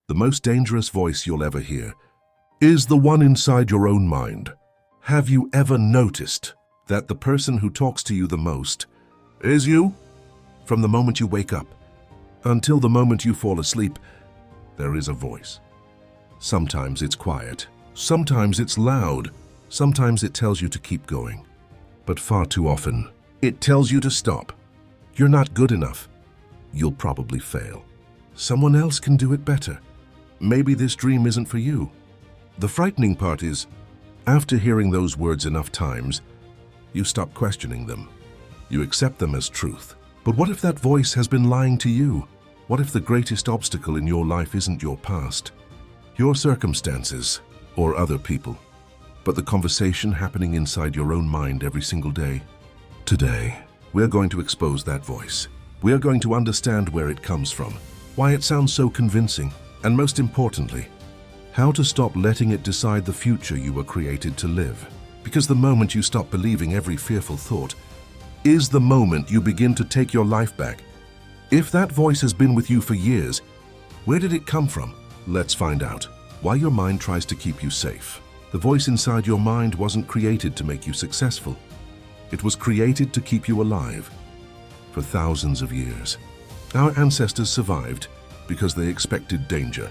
The most dangerous voice you'll ever hear is the one inside your own mind. Have you ever noticed that the person who talks to you the most is you? From the moment you wake up until the moment you fall asleep, there is a voice. Sometimes it's quiet, sometimes it's loud, sometimes it tells you to keep going. But far too often, it tells you to stop. You're not good enough. You'll probably fail. Someone else can do it better. Maybe this dream isn't for you. The frightening part is, after hearing those words enough times, you stop questioning them. You accept them as truth. But what if that voice has been lying to you? What if the greatest obstacle in your life isn't your past, your circumstances, or other people, but the conversation happening inside your own mind every single day? Today, we're going to expose that voice. We're going to understand where it comes from, why it sounds so convincing, and most importantly, how to stop letting it decide the future you were created to live. Because the moment you stop believing every fearful thought is the moment you begin to take your life back. If that voice has been with you for years, where did it come from? Let's find out. Why your mind tries to keep you safe. The voice inside your mind wasn't created to make you successful. It was created to keep you alive. For thousands of years, our ancestors survived because they expected danger.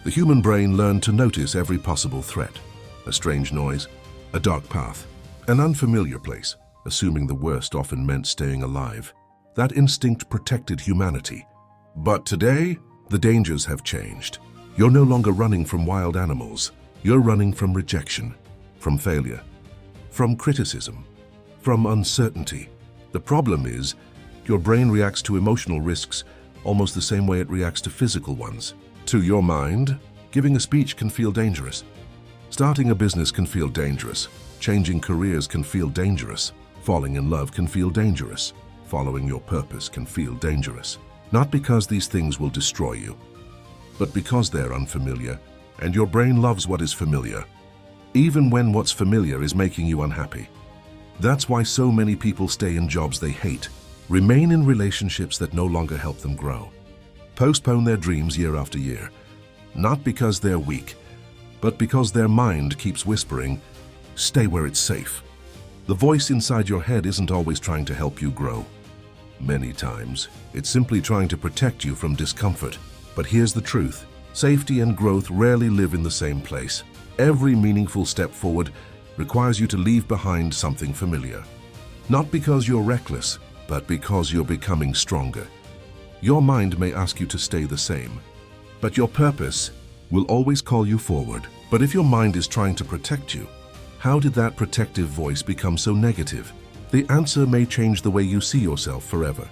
The human brain learned to notice every possible threat, a strange noise, a dark path, an unfamiliar place, assuming the worst often meant staying alive. That instinct protected humanity. But today, the dangers have changed. You're no longer running from wild animals. You're running from rejection, from failure, from criticism, from uncertainty. The problem is, your brain reacts to emotional risks almost the same way it reacts to physical ones. To your mind, giving a speech can feel dangerous. Starting a business can feel dangerous. Changing careers can feel dangerous. Falling in love can feel dangerous. Following your purpose can feel dangerous. Not because these things will destroy you, but because they're unfamiliar, and your brain loves what is familiar, even when what's familiar is making you unhappy. That's why so many people stay in jobs they hate, remain in relationships that no longer help them grow, postpone their dreams year after year, not because they're weak, but because their mind keeps whispering, stay where it's safe. The voice inside your head isn't always trying to help you grow. Many times, it's simply trying to protect you from discomfort. But here's the truth. Safety and growth rarely live in the same place. Every meaningful step forward requires you to leave behind something familiar. Not because you're reckless, but because you're becoming stronger. Your mind may ask you to stay the same, but your purpose will always call you forward. But if your mind is trying to protect you, how did that protective voice become so negative? The answer may change the way you see yourself forever.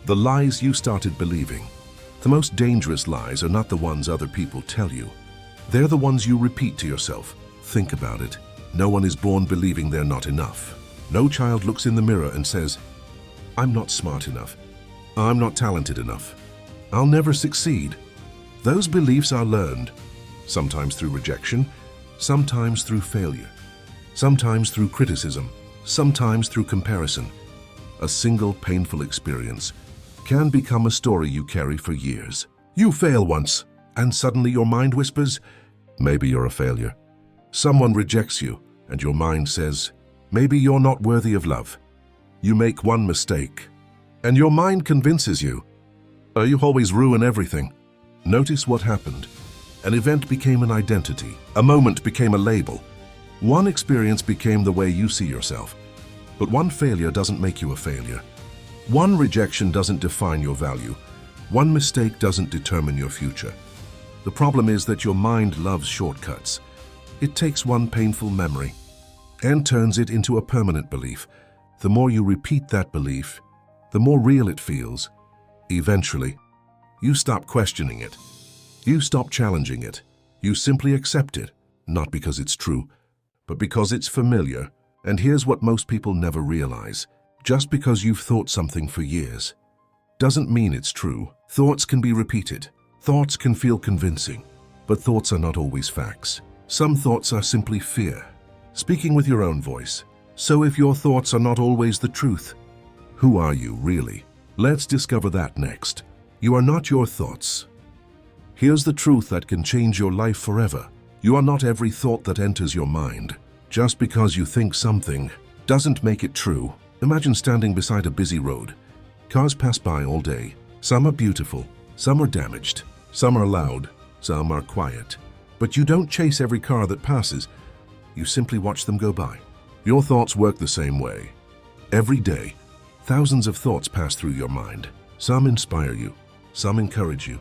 The lies you started believing. The most dangerous lies are not the ones other people tell you. They're the ones you repeat to yourself. Think about it. No one is born believing they're not enough. No child looks in the mirror and says, I'm not smart enough. I'm not talented enough. I'll never succeed. Those beliefs are learned, sometimes through rejection, sometimes through failure, sometimes through criticism, sometimes through comparison. A single painful experience can become a story you carry for years. You fail once, and suddenly your mind whispers, maybe you're a failure. Someone rejects you, and your mind says, maybe you're not worthy of love. You make one mistake, and your mind convinces you, you always ruin everything. Notice what happened. An event became an identity. A moment became a label. One experience became the way you see yourself. But one failure doesn't make you a failure. One rejection doesn't define your value. One mistake doesn't determine your future. The problem is that your mind loves shortcuts. It takes one painful memory and turns it into a permanent belief. The more you repeat that belief, the more real it feels. Eventually, you stop questioning it. You stop challenging it. You simply accept it, not because it's true, but because it's familiar. And here's what most people never realize. Just because you've thought something for years doesn't mean it's true. Thoughts can be repeated. Thoughts can feel convincing, but thoughts are not always facts. Some thoughts are simply fear, speaking with your own voice. So if your thoughts are not always the truth, who are you really? Let's discover that next. You are not your thoughts. Here's the truth that can change your life forever. You are not every thought that enters your mind. Just because you think something doesn't make it true. Imagine standing beside a busy road. Cars pass by all day. Some are beautiful, some are damaged, some are loud, some are quiet. But you don't chase every car that passes. You simply watch them go by. Your thoughts work the same way. Every day, thousands of thoughts pass through your mind. Some inspire you, some encourage you,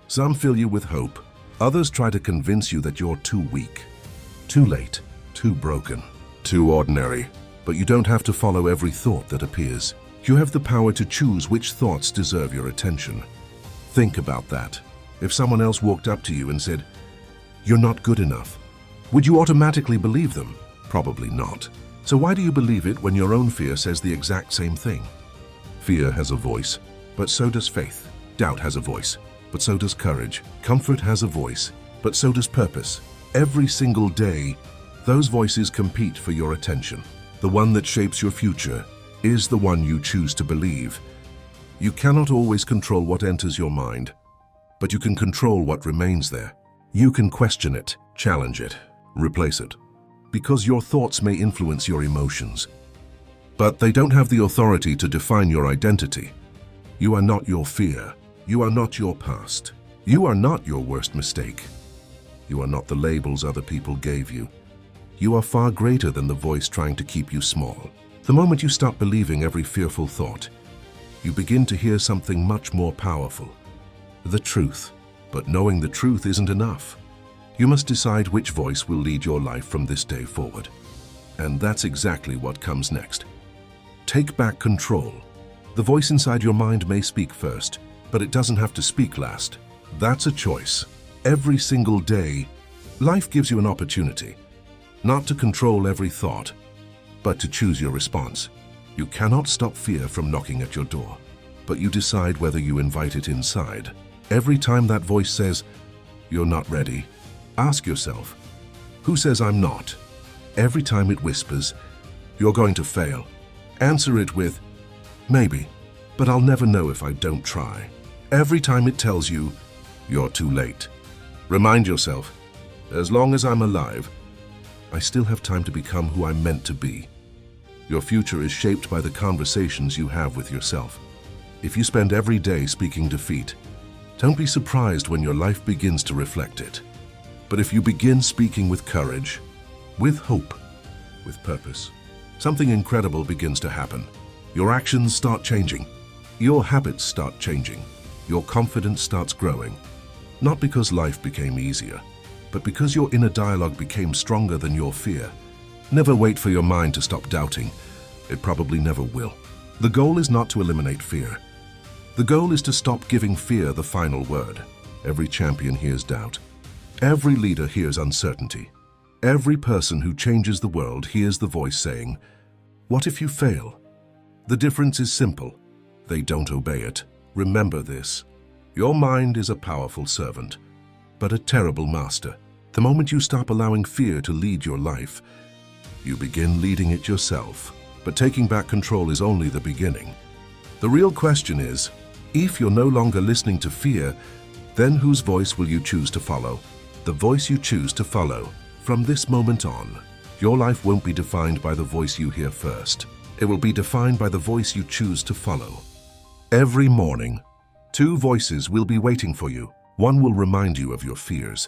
some fill you with hope. Others try to convince you that you're too weak, too late, too broken, too ordinary. But you don't have to follow every thought that appears. You have the power to choose which thoughts deserve your attention. Think about that. If someone else walked up to you and said, "You're not good enough," would you automatically believe them? Probably not. So why do you believe it when your own fear says the exact same thing? Fear has a voice, but so does faith. Doubt has a voice, but so does courage. Comfort has a voice, but so does purpose. Every single day, those voices compete for your attention. The one that shapes your future is the one you choose to believe. You cannot always control what enters your mind, but you can control what remains there. You can question it, challenge it, replace it, because your thoughts may influence your emotions. But they don't have the authority to define your identity. You are not your fear. You are not your past. You are not your worst mistake. You are not the labels other people gave you. You are far greater than the voice trying to keep you small. The moment you stop believing every fearful thought, you begin to hear something much more powerful. The truth. But knowing the truth isn't enough. You must decide which voice will lead your life from this day forward. And that's exactly what comes next. Take back control. The voice inside your mind may speak first, but it doesn't have to speak last. That's a choice. Every single day, life gives you an opportunity. Not to control every thought, but to choose your response. You cannot stop fear from knocking at your door, but you decide whether you invite it inside. Every time that voice says, "You're not ready," ask yourself, "Who says I'm not?" Every time it whispers, "You're going to fail," answer it with, "Maybe, but I'll never know if I don't try." Every time it tells you, "You're too late," remind yourself, "As long as I'm alive, I still have time to become who I'm meant to be." Your future is shaped by the conversations you have with yourself. If you spend every day speaking defeat, don't be surprised when your life begins to reflect it. But if you begin speaking with courage, with hope, with purpose, something incredible begins to happen. Your actions start changing. Your habits start changing. Your confidence starts growing. Not because life became easier, but because your inner dialogue became stronger than your fear. Never wait for your mind to stop doubting. It probably never will. The goal is not to eliminate fear. The goal is to stop giving fear the final word. Every champion hears doubt. Every leader hears uncertainty. Every person who changes the world hears the voice saying, "What if you fail?" The difference is simple. They don't obey it. Remember this. Your mind is a powerful servant, but a terrible master. The moment you stop allowing fear to lead your life, you begin leading it yourself. But taking back control is only the beginning. The real question is, if you're no longer listening to fear, then whose voice will you choose to follow? The voice you choose to follow. From this moment on, your life won't be defined by the voice you hear first. It will be defined by the voice you choose to follow. Every morning, two voices will be waiting for you. One will remind you of your fears.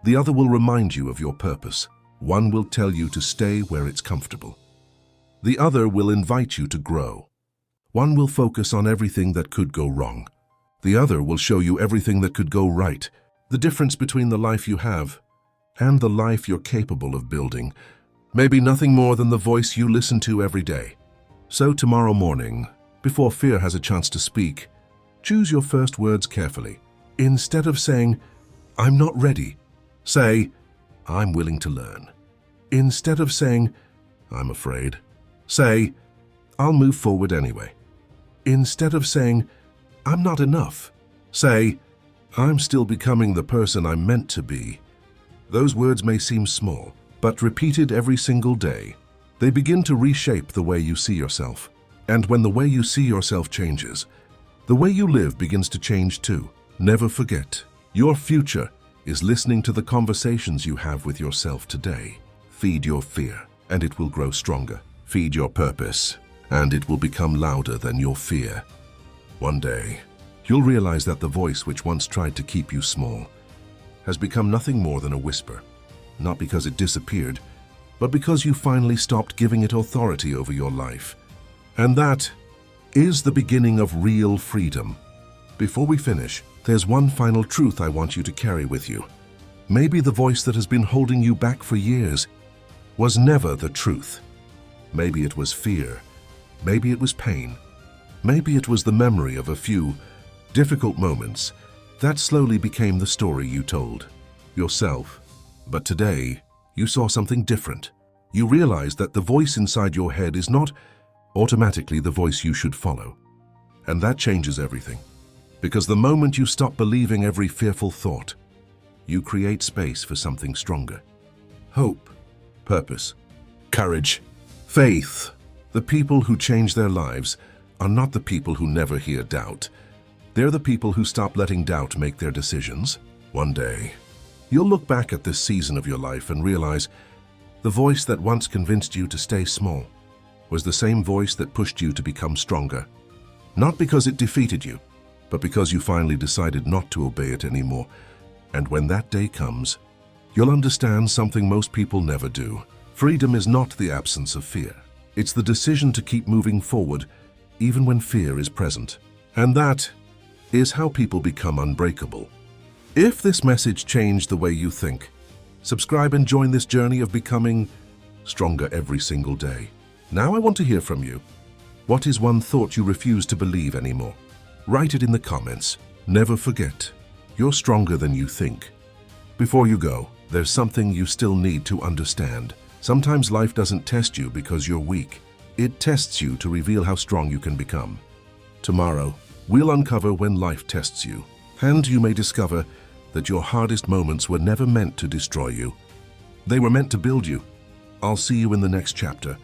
The other will remind you of your purpose. One will tell you to stay where it's comfortable. The other will invite you to grow. One will focus on everything that could go wrong. The other will show you everything that could go right. The difference between the life you have and the life you're capable of building may be nothing more than the voice you listen to every day. So tomorrow morning, before fear has a chance to speak, choose your first words carefully. Instead of saying, "I'm not ready," say, "I'm willing to learn." Instead of saying, "I'm afraid," say, "I'll move forward anyway." Instead of saying, "I'm not enough," say, "I'm still becoming the person I'm meant to be." Those words may seem small, but repeated every single day, they begin to reshape the way you see yourself. And when the way you see yourself changes, the way you live begins to change too. Never forget, Your future is listening to the conversations you have with yourself today. Feed your fear, and it will grow stronger. Feed your purpose, and it will become louder than your fear. One day, you'll realize that the voice which once tried to keep you small has become nothing more than a whisper, not because it disappeared, but because you finally stopped giving it authority over your life. And that is the beginning of real freedom. Before we finish, there's one final truth I want you to carry with you. Maybe the voice that has been holding you back for years was never the truth. Maybe it was fear. Maybe it was pain. Maybe it was the memory of a few difficult moments that slowly became the story you told yourself. But today, you saw something different. You realized that the voice inside your head is not automatically the voice you should follow. And that changes everything. Because the moment you stop believing every fearful thought, you create space for something stronger. Hope, purpose, courage, faith. The people who change their lives are not the people who never hear doubt. They're the people who stop letting doubt make their decisions. One day, you'll look back at this season of your life and realize the voice that once convinced you to stay small was the same voice that pushed you to become stronger. Not because it defeated you, but because you finally decided not to obey it anymore. And when that day comes, you'll understand something most people never do. Freedom is not the absence of fear. It's the decision to keep moving forward, even when fear is present. And that is how people become unbreakable. If this message changed the way you think, subscribe and join this journey of becoming stronger every single day. Now I want to hear from you. What is one thought you refuse to believe anymore? Write it in the comments. Never forget, you're stronger than you think. Before you go, there's something you still need to understand. Sometimes life doesn't test you because you're weak. It tests you to reveal how strong you can become. Tomorrow, we'll uncover when life tests you, and you may discover that your hardest moments were never meant to destroy you. They were meant to build you. I'll see you in the next chapter.